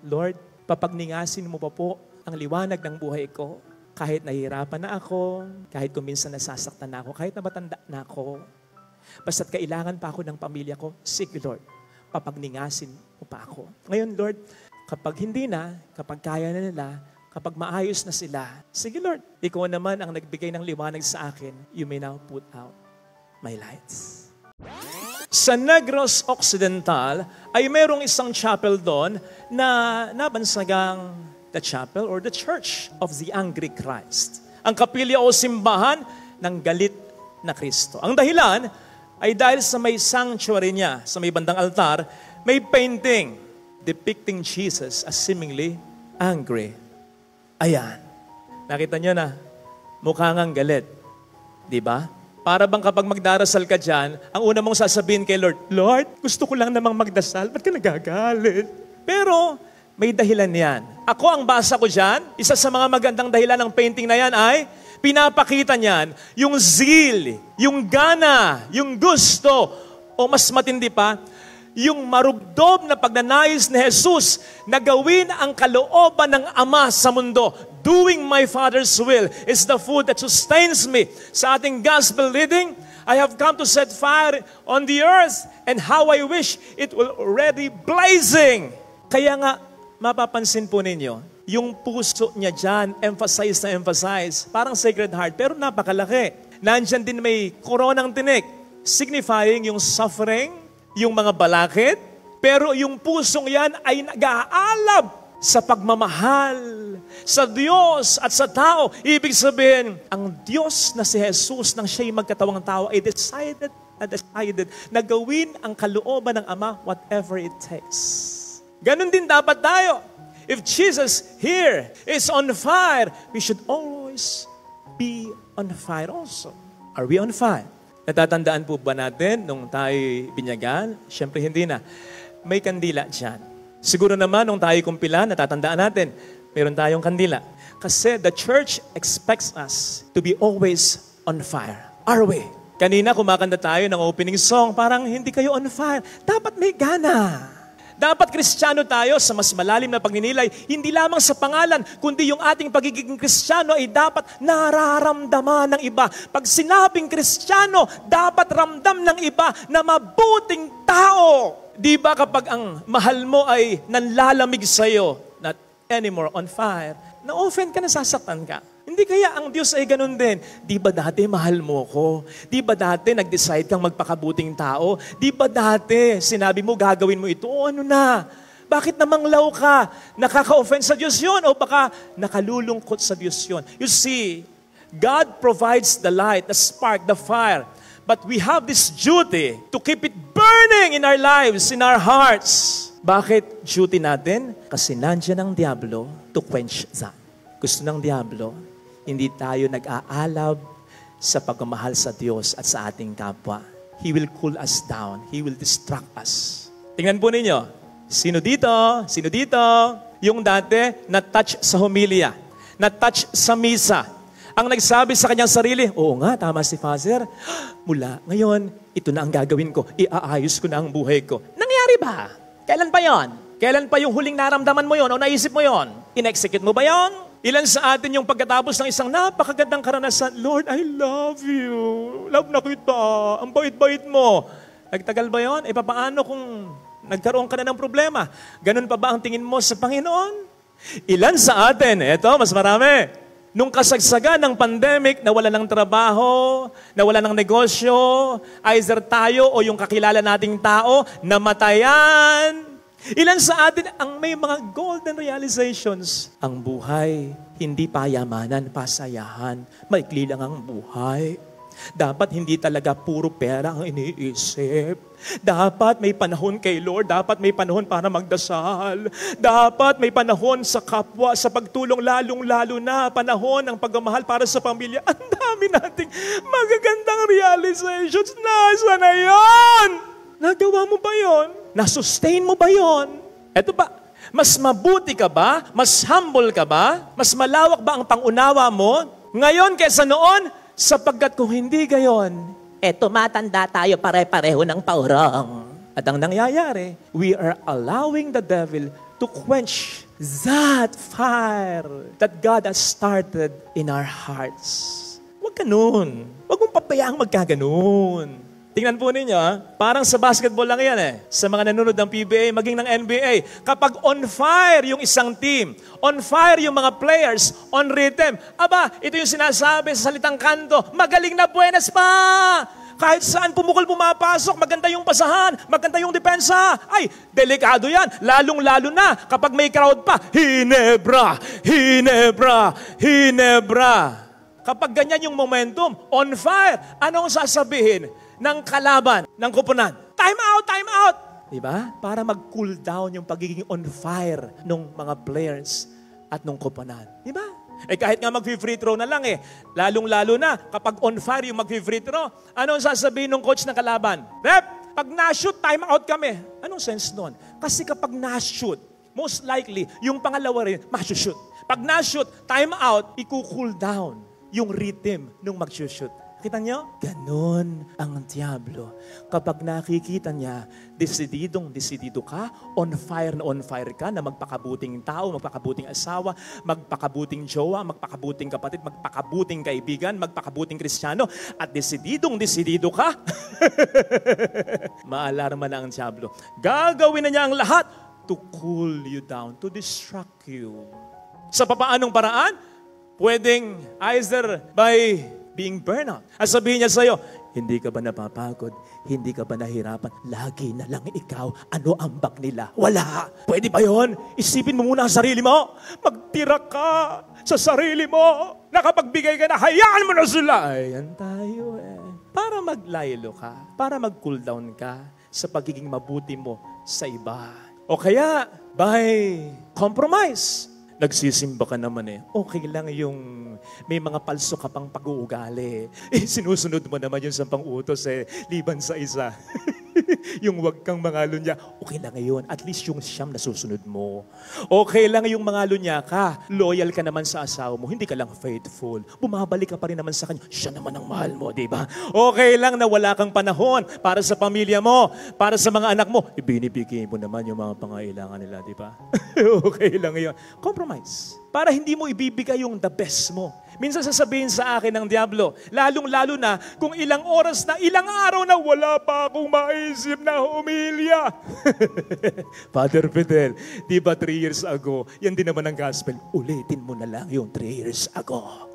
Lord, papagningasin mo pa po ang liwanag ng buhay ko. Kahit nahihirapan na ako, kahit kung minsan nasasaktan na ako, kahit na matanda na ako, basta't kailangan pa ako ng pamilya ko, sige Lord, papagningasin mo pa ako. Ngayon Lord, kapag hindi na, kapag kaya na nila, kapag maayos na sila, sige Lord, ikaw naman ang nagbigay ng liwanag sa akin, you may now put out my lights. Sa Negros Occidental ay mayroong isang chapel doon na nabansagang the chapel or the Church of the Angry Christ. Ang kapilya o simbahan ng galit na Kristo. Ang dahilan ay dahil sa may sanctuary niya, sa may bandang altar, may painting depicting Jesus as seemingly angry. Ayan. Nakita niyo na, mukha ngang galit. Di ba? Para bang kapag magdarasal ka dyan, ang una mong sasabihin kay Lord, Lord, gusto ko lang namang magdasal, ba't ka nagagalit? Pero, may dahilan yan. Ako ang basa ko dyan, isa sa mga magandang dahilan ng painting na yan ay, pinapakita niyan yung zeal, yung gana, yung gusto, o mas matindi pa, yung marubdob na pagnanais ni Jesus na gawin ang kalooban ng Ama sa mundo. Doing my Father's will is the food that sustains me. Sa ating gospel reading, I have come to set fire on the earth and how I wish it will already blazing. Kaya nga, mapapansin po ninyo, yung puso niya dyan, emphasize na emphasize, parang Sacred Heart, pero napakalaki. Nandyan din may koronang tinik, signifying yung suffering, yung mga balakid, pero yung pusong yan ay nag-aalab sa pagmamahal sa Diyos at sa tao. Ibig sabihin, ang Diyos na si Jesus nang siya'y magkatawang tao ay decided na gawin ang kalooban ng Ama whatever it takes. Ganon din dapat tayo. If Jesus here is on fire, we should always be on fire also. Are we on fire? Natatandaan po ba natin nung tayo binyagan? Siyempre hindi na. May kandila dyan. Siguro naman nung tayo kumpila, natatandaan natin, meron tayong kandila. Kasi the church expects us to be always on fire. Are we? Kanina kumakanta tayo ng opening song, parang hindi kayo on fire. Dapat may gana. Dapat Kristiyano tayo sa mas malalim na pagninilay, hindi lamang sa pangalan, kundi yung ating pagiging Kristiyano ay dapat nararamdaman ng iba. Pag sinabing Kristiyano, dapat ramdam ng iba na mabuting tao. Di ba kapag ang mahal mo ay nanlalamig sa'yo, not anymore on fire, na-offend ka, nasasaktan ka. Hindi kaya ang Diyos ay ganun din. Di ba dati mahal mo ko? Di ba dati nag-decide kang magpakabuting tao? Di ba dati sinabi mo gagawin mo ito? O ano na? Bakit namanglaw ka? Nakaka-offend sa Diyos yun? O baka nakalulungkot sa Diyos yun? You see, God provides the light, the spark, the fire. But we have this duty to keep it burning in our lives, in our hearts. Bakit duty natin? Kasi nandiyan ang Diablo to quench that. Gusto ng Diablo, hindi tayo nag-aalab sa pagmamahal sa Diyos at sa ating kapwa. He will cool us down. He will distract us. Tingnan po ninyo, sino dito? Sino dito? Yung dati, na-touch sa homilia, na-touch sa misa. Ang nagsabi sa kanyang sarili, oo nga, tama si Father. Mula ngayon, ito na ang gagawin ko. Iaayos ko na ang buhay ko. Nangyari ba? Kailan pa yon? Kailan pa yung huling naramdaman mo yon o naisip mo yon? In-execute mo ba yon? Ilan sa atin yung pagkatapos ng isang napakagandang karanasan, Lord, I love you. Love na kita. Ang bait-bait mo. Nagtagal ba yun? Paano kung nagkaroon ka na ng problema? Ganun pa ba ang tingin mo sa Panginoon? Ilan sa atin, eto, mas marami. Nung kasagsagan ng pandemic, nawala ng trabaho, nawala ng negosyo, either tayo o yung kakilala nating tao, namatayan. Ilan sa atin ang may mga golden realizations? Ang buhay, hindi payamanan, pasayahan. Maikli lang ang buhay. Dapat hindi talaga puro pera ang iniisip. Dapat may panahon kay Lord. Dapat may panahon para magdasal. Dapat may panahon sa kapwa, sa pagtulong, lalong-lalo na panahon ng pagmamahal para sa pamilya. Ang dami nating magagandang realizations. Nasa na yon? Nagawa mo ba yon? Nasustain mo ba yon? Eto ba? Mas mabuti ka ba? Mas humble ka ba? Mas malawak ba ang pangunawa mo? Ngayon kaysa noon? Sapagkat kung hindi gayon, matanda tayo pare-pareho ng paurong. At ang nangyayari, we are allowing the devil to quench that fire that God has started in our hearts. Huwag ganun. Huwag mong papayaang magkaganon. Tingnan po ninyo, parang sa basketball lang yan Sa mga nanonood ng PBA, maging ng NBA. Kapag on fire yung isang team, on fire yung mga players, on rhythm, ito yung sinasabi sa salitang kanto, magaling na buenas pa! Kahit saan pumapasok, maganda yung pasahan, maganda yung depensa. Ay, delikado yan. Lalong-lalo na kapag may crowd pa. Hinebra! Hinebra! Hinebra! Kapag ganyan yung momentum, on fire, anong sasabihin ng kalaban, ng koponan? Time out! Time out! Diba? Para mag-cool down yung pagiging on fire ng mga players at ng koponan. Diba? Kahit nga mag-free throw na lang Lalong-lalo na kapag on fire yung mag-free throw, anong sasabihin ng coach ng kalaban? Rep, pag na-shoot, time out kami. Anong sense nun? Kasi kapag na-shoot, most likely, yung pangalawa rin, ma-shoot. Pag na-shoot, time out, i-cool down yung rhythm nung mag-shoot. Kita niyo? Ganon ang diablo. Kapag nakikita niya, desididong-desidido ka, on fire ka, na magpakabuting tao, magpakabuting asawa, magpakabuting jowa, magpakabuting kapatid, magpakabuting kaibigan, magpakabuting Kristiyano, at desididong-desidido ka, maalarma na ang diablo. Gagawin na niya ang lahat to cool you down, to distract you. Sa papaanong paraan? Pwedeng either by being burnout. At sabihin niya sa'yo, hindi ka ba napapagod? Hindi ka ba nahirapan? Lagi na lang ikaw. Ano ang bag nila? Wala. Pwede ba yun? Isipin mo muna ang sarili mo. Magtira ka sa sarili mo. Nakapagbigay ka na, hayaan mo na sila. Ayan tayo Para maglaylo ka. Para mag-cool down ka sa pagiging mabuti mo sa iba. O kaya, by compromise. Nagsisimba ka naman Okay lang yung may mga palso ka pang pag-uugali. Sinusunod mo naman yung 10 utos liban sa isa. Yung wag kang mangalunya, okay lang ngayon. At least yung 9 nasusunod mo. Okay lang yung mangalunya ka. Loyal ka naman sa asawa mo. Hindi ka lang faithful. Bumabalik ka pa rin naman sa kanya. Siya naman ang mahal mo, di ba? Okay lang na wala kang panahon para sa pamilya mo, para sa mga anak mo. Ibinibigay mo naman yung mga pangailangan nila, di ba? Okay lang yun. Compromise. Para hindi mo ibibigay yung the best mo. Minsan sasabihin sa akin ng diablo, lalong-lalo na kung ilang oras na, ilang araw na wala pa akong maisip na humilya. Father Fidel, di ba 3 years ago, yan din naman ang gospel, ulitin mo na lang yung 3 years ago.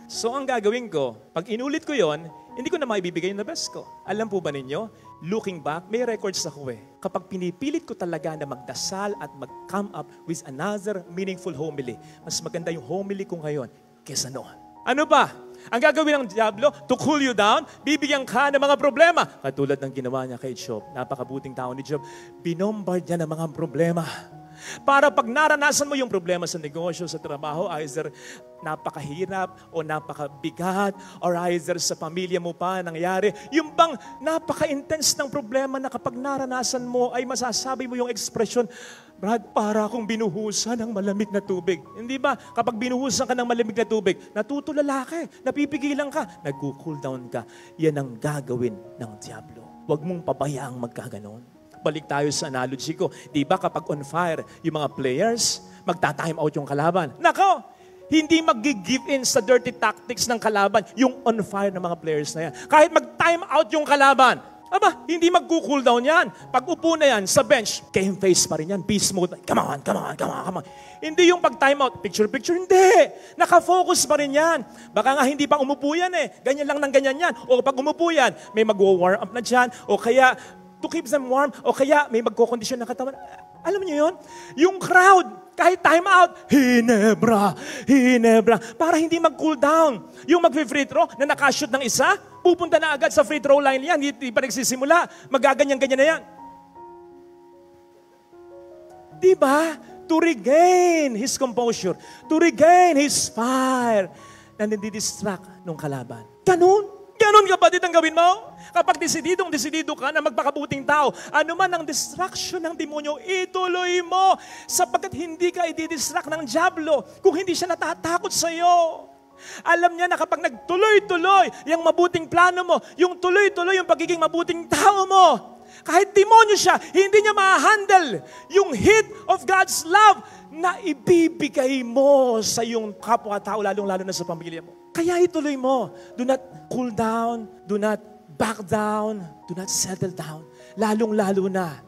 So ang gagawin ko, pag inulit ko yon, hindi ko na maibibigay yung the best ko. Alam po ba ninyo, looking back, may records ako Kapag pinipilit ko talaga na magdasal at mag-come up with another meaningful homily, mas maganda yung homily ko ngayon kesa noon. Ano ba? Ang gagawin ng diablo, to cool you down, bibigyan ka ng mga problema. Katulad ng ginawa niya kay Job. Napakabuting tao ni Job. Binombard niya ng mga problema. Para pag naranasan mo yung problema sa negosyo, sa trabaho, either napakahirap o napakabigat, or either sa pamilya mo pa nangyari, yung bang napaka-intense ng problema na kapag naranasan mo ay masasabi mo yung expression, Brad, para akong binuhusan ng malamig na tubig. Hindi ba? Kapag binuhusan ka ng malamig na tubig, natutulala ka, napipigilan ka, nag-cool down ka. Yan ang gagawin ng diablo. Huwag mong pabayaang magkaganon. Balik tayo sa analogy ko. Di ba kapag on fire yung mga players, magta-time out yung kalaban. Nako! Hindi mag-give in sa dirty tactics ng kalaban yung on fire ng mga players na yan. Kahit mag-time out yung kalaban, hindi mag-cool down yan. Pag upo na yan sa bench, game face pa rin yan. Beast mode. Come on. Hindi yung pag-time out, picture, hindi. Naka-focus pa rin yan. Baka nga hindi pa umupo yan Ganyan lang ng ganyan yan. O pag umupo yan, may mag-warm up na dyan. O kaya, to keep them warm, o kaya may magkokondisyon ng katawan. Alam niyo yun? Yung crowd, kahit time out, Hinebra. Para hindi mag-cool down. Yung mag-free throw na nakashoot ng isa, pupunta na agad sa free throw line yan. Hindi pa nagsisimula. Magaganyan-ganyan na yan. Diba? To regain his composure. To regain his fire. Na nandi-distract nung kalaban. Ganon kapatid ang gawin mo. Kapag desididong-desidido ka na magpakabuting tao, ano man ang distraction ng demonyo, ituloy mo sapagkat hindi ka i-distract ng diablo kung hindi siya natatakot sa iyo. Alam niya na kapag nagtuloy-tuloy yung mabuting plano mo, yung tuloy-tuloy yung pagiging mabuting tao mo, Kahit demonyo siya, hindi niya ma-handle yung heat of God's love na ibibigay mo sa iyong kapwa-tao, lalong-lalo na sa pamilya mo. Kaya ituloy mo. Do not cool down. Do not back down. Do not settle down. Lalong-lalo na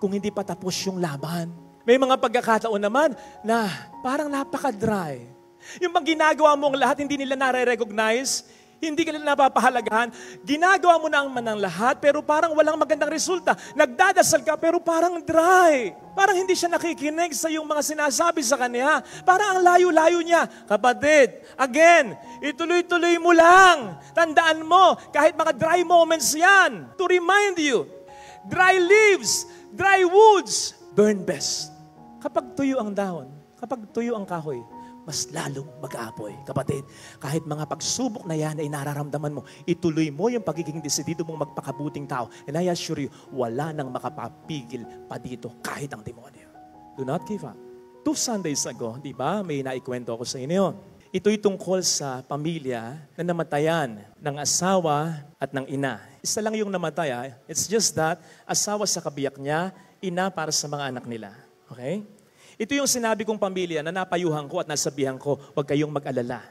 kung hindi pa tapos yung laban. May mga pagkakataon naman na parang napaka-dry. Yung bang ginagawa mo ang lahat, hindi nila nare-recognize, hindi ka nila napapahalagahan, ginagawa mo na ang manang lahat, pero parang walang magandang resulta. Nagdadasal ka, pero parang dry. Parang hindi siya nakikinig sa yung mga sinasabi sa kanya. Parang ang layo-layo niya. Kapatid, again, ituloy-tuloy mo lang. Tandaan mo, kahit mga dry moments yan, to remind you, dry leaves, dry woods, burn best. Kapag tuyo ang dahon, kapag tuyo ang kahoy, mas lalong mag-aapoy. Kapatid, kahit mga pagsubok na yan ay nararamdaman mo, ituloy mo yung pagiging desidido mong magpakabuting tao. And I assure you, wala nang makapapigil pa dito kahit ang demonyo. Do not give up. 2 Sundays ago, di ba, may naikwento ako sa inyo. Ito'y tungkol sa pamilya na namatayan ng asawa at ng ina. Isa lang yung namatay. It's just that, asawa sa kabiyak niya, ina para sa mga anak nila. Okay? Ito yung sinabi kong pamilya na napayuhan ko at nasabihan ko, huwag kayong mag-alala.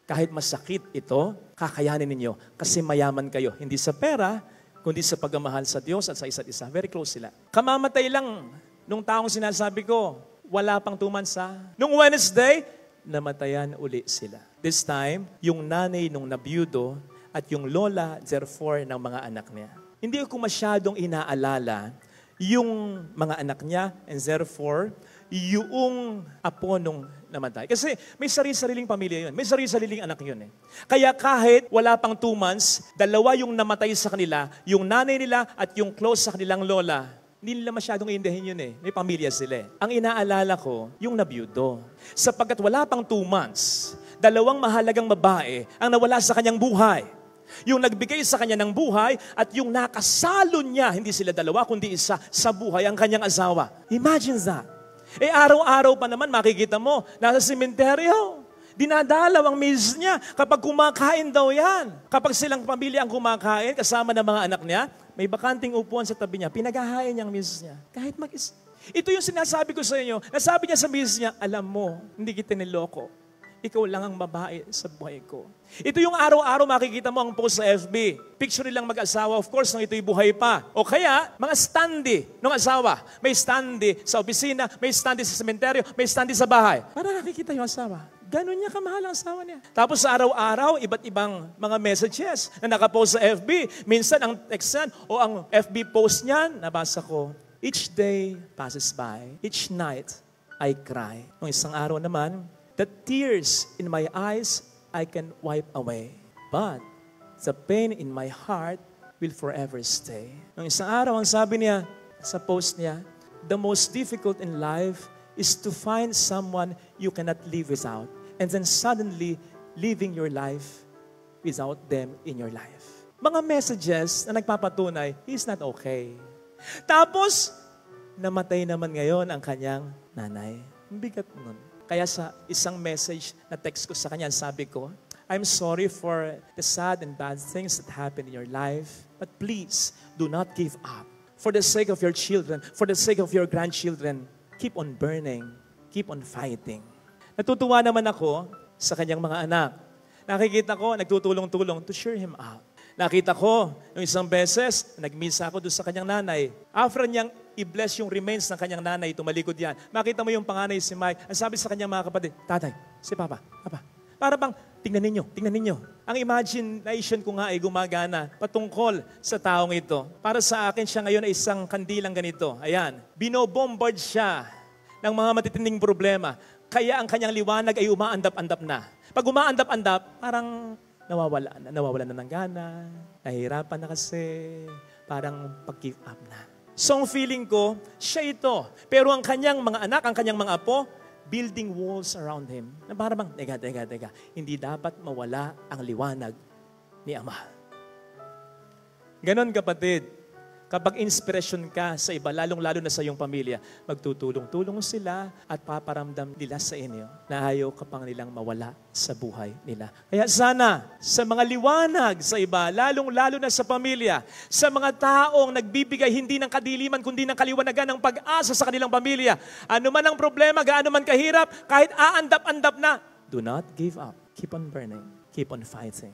Kahit masakit ito, kakayanin ninyo kasi mayaman kayo. Hindi sa pera, kundi sa pagmamahal sa Diyos at sa isa't isa. Very close sila. Kamamatay lang nung taong sinasabi ko, wala pang 2 months ha. Nung Wednesday, namatayan uli sila. This time, yung nanay nung nabiyudo at yung lola, therefore, ng mga anak niya. Hindi ko masyadong inaalala yung mga anak niya and therefore, yung apo nung namatay. Kasi may sarili-sariling pamilya yun. May sarili-sariling anak yun eh. Kaya kahit wala pang 2 months, 2 yung namatay sa kanila, yung nanay nila at yung close sa kanilang lola, hindi nila masyadong iindahin yun eh. May pamilya sila eh. Ang inaalala ko, yung nabiyudo. Sapagkat wala pang 2 months, 2 mahalagang babae ang nawala sa kanyang buhay. Yung nagbigay sa kanya ng buhay at yung nakasalo niya, hindi sila 2, kundi isa sa buhay ang kanyang asawa. Imagine that. Eh araw-araw pa naman makikita mo, nasa sementeryo, dinadalaw ang misis niya kapag kumakain daw yan. Kapag silang pamilya ang kumakain, kasama ng mga anak niya, may bakanting upuan sa tabi niya, pinaghahain niya ang misis niya. Kahit ito yung sinasabi ko sa inyo, nasabi niya sa misis niya, alam mo, hindi kita niloko. Ikaw lang ang babae sa buhay ko. Ito yung araw-araw makikita mo ang post sa FB. Picture nilang mag-asawa, of course, nung ito'y buhay pa. O kaya, mga standi ng asawa. May standi sa opisina, may standi sa sementeryo, may standi sa bahay. Para nakikita yung asawa. Ganon niya kamahal ang asawa niya. Tapos sa araw-araw, iba't ibang mga messages na nakapost sa FB. Minsan ang textan o ang FB post niyan, nabasa ko, each day passes by, each night I cry. Nung isang araw naman, the tears in my eyes I can wipe away. But the pain in my heart will forever stay. Nung isang araw, ang sabi niya sa post niya, the most difficult in life is to find someone you cannot live without. And then suddenly, living your life without them in your life. Mga messages na nagpapatunay, he's not okay. Tapos, namatay naman ngayon ang kanyang nanay. Ang bigat nun. Kaya sa isang message na text ko sa kanya, sabi ko, I'm sorry for the sad and bad things that happen in your life, but please, do not give up. For the sake of your children, for the sake of your grandchildren, keep on burning, keep on fighting. Natutuwa naman ako sa kanyang mga anak. Nakikita ko, nagtutulong-tulong to cheer him up. Nakita ko, yung isang beses, nagmisa ako doon sa kanyang nanay. After niyang i-bless yung remains ng kanyang nanay, tumalikod yan. Makita mo yung panganay si Mike. Ang sabi sa kanyang mga kapatid, Tatay, si Papa. Para bang, tingnan ninyo. Ang imagination ko nga ay gumagana patungkol sa taong ito. Para sa akin, siya ngayon ay isang kandilang ganito. Ayan, binobombard siya ng mga matitinding problema. Kaya ang kanyang liwanag ay umaandap-andap na. Pag umaandap-andap, parang nawawalan na ng gana, nahihirapan na kasi, parang pag-give up na. So ang feeling ko, siya ito. Pero ang kanyang mga anak, ang kanyang mga apo, building walls around him. Na parang, teka, hindi dapat mawala ang liwanag ni Ama. Ganon kapatid. Kapag inspirasyon ka sa iba, lalong-lalo na sa iyong pamilya, magtutulong-tulong sila at paparamdam nila sa inyo na ayaw ka pang nilang mawala sa buhay nila. Kaya sana, sa mga liwanag sa iba, lalong-lalo na sa pamilya, sa mga taong nagbibigay hindi ng kadiliman, kundi ng kaliwanagan ng pag-asa sa kanilang pamilya, ano man ang problema, gaano man kahirap, kahit aandap-andap na, do not give up. Keep on burning. Keep on fighting.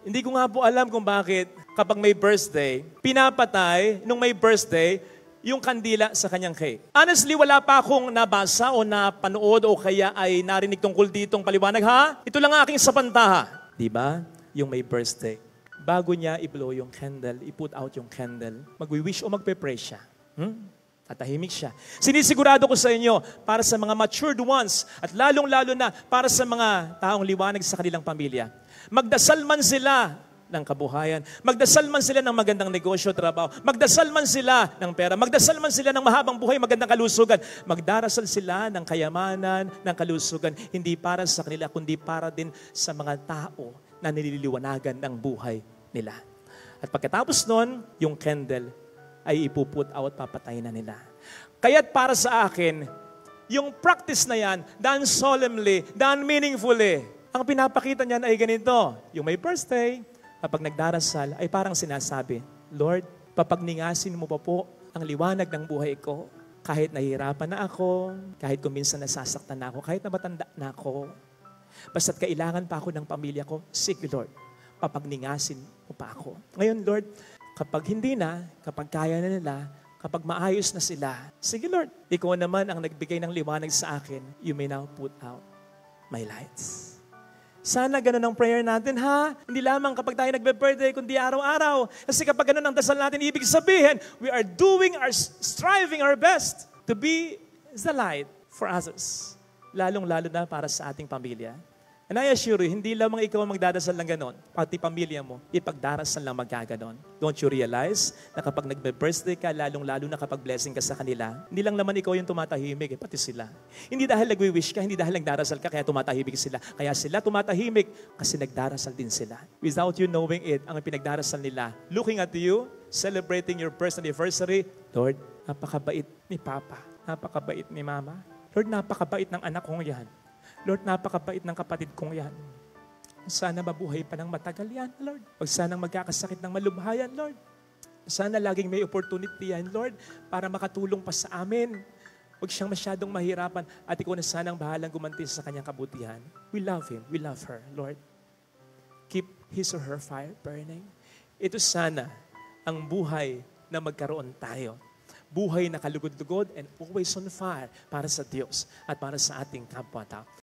Hindi ko nga po alam kung bakit kapag may birthday, pinapatay nung may birthday yung kandila sa kanyang cake. Honestly, wala pa akong nabasa o napanood o kaya ay narinig tungkol ditong paliwanag. Ha? Ito lang ang aking sapantaha. Diba? Yung may birthday. Bago niya i-blow yung candle, i-put out yung candle, magwi-wish o magpe-pray siya. Tatahimik siya. Sinisigurado ko sa inyo, para sa mga matured ones, at lalong-lalo na para sa mga taong liwanag sa kanilang pamilya, magdasal man sila ng kabuhayan, magdasal man sila ng magandang negosyo, trabaho, magdasal man sila ng pera, magdasal man sila ng mahabang buhay, magandang kalusugan, magdarasal sila ng kayamanan, ng kalusugan, hindi para sa kanila, kundi para din sa mga tao na nililiwanagan ng buhay nila. At pagkatapos nun, yung candle ay ipuput out, papatayin na nila. Kaya't para sa akin, yung practice na yan, done solemnly, done meaningfully, ang pinapakita niyan ay ganito. Yung may birthday, kapag nagdarasal, ay parang sinasabi, Lord, papagningasin mo pa po ang liwanag ng buhay ko. Kahit nahihirapan na ako, kahit kung minsan nasasaktan na ako, kahit namatanda na ako, basta't kailangan pa ako ng pamilya ko, sige Lord, papagningasin mo pa ako. Ngayon Lord, kapag hindi na, kapag kaya na nila, kapag maayos na sila, sige Lord, ikaw naman ang nagbigay ng liwanag sa akin, you may now put out my lights. Sana ganun ang prayer natin, ha? Hindi lamang kapag tayo nagbe-birthday, kundi araw-araw. Kasi kapag ganun ang dasal natin, ibig sabihin, we are striving our best to be the light for others. Lalong-lalo na para sa ating pamilya. And I assure you, hindi lamang ikaw ang magdadasal ng ganon, pati pamilya mo, ipagdarasal lang magkaganon. Don't you realize na kapag nagbe-birthday ka, lalong-lalo na kapag blessing ka sa kanila, hindi lang naman ikaw yung tumatahimik, pati sila. Hindi dahil nagwi-wish ka, hindi dahil nagdarasal ka, kaya tumatahimik sila. Kaya sila tumatahimik kasi nagdarasal din sila. Without you knowing it, ang pinagdarasal nila, looking at you, celebrating your first anniversary, Lord, napakabait ni Papa, napakabait ni Mama. Lord, napakabait ng anak kong yan. Lord, napakabait ng kapatid kong yan. Sana mabuhay pa ng matagal yan, Lord. Huwag sanang magkakasakit ng malubhayan, Lord. Sana laging may opportunity yan, Lord, para makatulong pa sa amin. Huwag siyang masyadong mahirapan at ikaw na sanang bahalang gumanti sa kanyang kabutihan. We love him. We love her, Lord. Keep his or her fire burning. Ito sana ang buhay na magkaroon tayo. Buhay na kalugod-lugod and always on fire para sa Diyos at para sa ating kapwa-tao.